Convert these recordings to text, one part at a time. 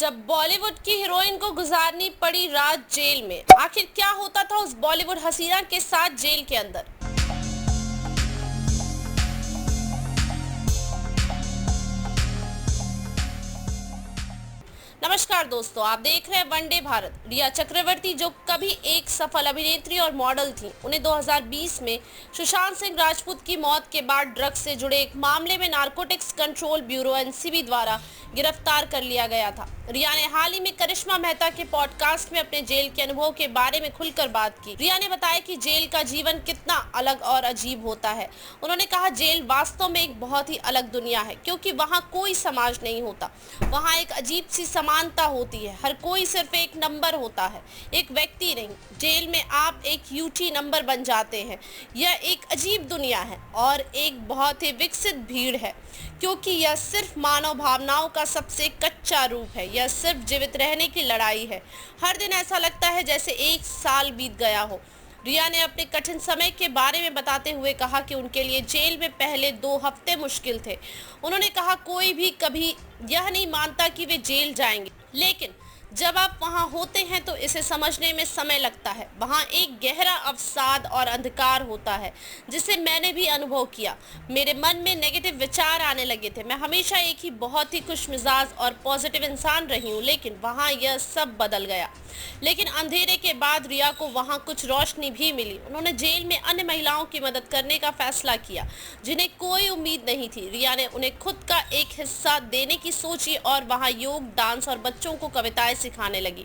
जब बॉलीवुड की हीरोइन को गुजारनी पड़ी रात जेल में, आखिर क्या होता था उस बॉलीवुड हसीना के साथ जेल के अंदर। नमस्कार दोस्तों, आप देख रहे हैं वनडे भारत। रिया चक्रवर्ती जो कभी एक सफल अभिनेत्री और मॉडल थी, उन्हें 2020 में सुशांत सिंह राजपूत की मौत के बाद ड्रग्स से जुड़े एक मामले में नारकोटिक्स कंट्रोल ब्यूरो एनसीबी द्वारा गिरफ्तार कर लिया गया था। रिया ने हाल ही में करिश्मा मेहता के पॉडकास्ट में अपने जेल के अनुभव के बारे में खुलकर बात की। रिया ने बताया कि जेल का जीवन कितना अलग और अजीब होता है। उन्होंने कहा, जेल वास्तव में एक बहुत ही अलग दुनिया है, क्योंकि वहाँ कोई समाज नहीं होता। वहाँ एक अजीब सी समानता होती है। हर कोई सिर्फ एक नंबर होता है, एक व्यक्ति नहीं। जेल में आप एक यूटी नंबर बन जाते हैं। यह एक अजीब दुनिया है और एक बहुत ही विकसित भीड़ है, क्योंकि यह सिर्फ मानव भावनाओं का सबसे कच्चा रूप है। यह सिर्फ जीवित रहने की लड़ाई है। हर दिन ऐसा लगता है जैसे एक साल बीत गया हो। रिया ने अपने कठिन समय के बारे में बताते हुए कहा कि उनके लिए जेल में पहले 2 हफ्ते मुश्किल थे। उन्होंने कहा, कोई भी कभी यह नहीं मानता कि वे जेल जाएंगे, लेकिन जब आप वहां होते हैं तो इसे समझने में समय लगता है। वहां एक गहरा अवसाद और अंधकार होता है, जिसे मैंने भी अनुभव किया। मेरे मन में नेगेटिव विचार आने लगे थे। मैं हमेशा एक ही बहुत ही खुशमिजाज और पॉजिटिव इंसान रही हूँ, लेकिन वहां यह सब बदल गया। लेकिन अंधेरे के बाद रिया को वहां कुछ रोशनी भी मिली। उन्होंने जेल में अन्य महिलाओं की मदद करने का फैसला किया, जिन्हें कोई उम्मीद नहीं थी। रिया ने उन्हें खुद का एक हिस्सा देने की सोची और वहां योग, डांस और बच्चों को कविताएं सिखाने लगी।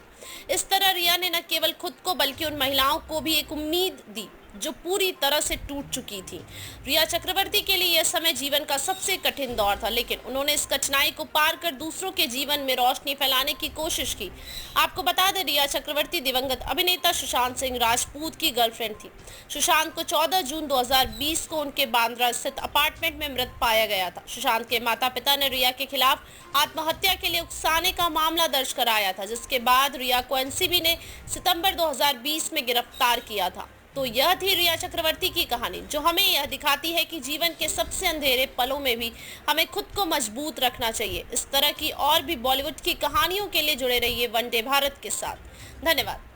इस तरह रिया ने न केवल खुद को बल्कि उन महिलाओं को भी एक उम्मीद दी जो पूरी तरह से टूट चुकी थी। रिया चक्रवर्ती के लिए यह समय जीवन का सबसे कठिन दौर था, लेकिन उन्होंने इस कठिनाई को पार कर दूसरों के जीवन में रोशनी फैलाने की कोशिश की। आपको बता दें, रिया चक्रवर्ती दिवंगत अभिनेता सुशांत सिंह राजपूत की गर्लफ्रेंड थी। सुशांत को 14 जून 2020 को उनके बांद्रा स्थित अपार्टमेंट में मृत पाया गया था। सुशांत के माता पिता ने रिया के खिलाफ आत्महत्या के लिए उकसाने का मामला दर्ज कराया था, जिसके बाद रिया को एनसीबी ने सितंबर 2020 में गिरफ्तार किया था। तो यह थी रिया चक्रवर्ती की कहानी, जो हमें यह दिखाती है कि जीवन के सबसे अंधेरे पलों में भी हमें खुद को मजबूत रखना चाहिए। इस तरह की और भी बॉलीवुड की कहानियों के लिए जुड़े रहिए वनडे भारत के साथ। धन्यवाद।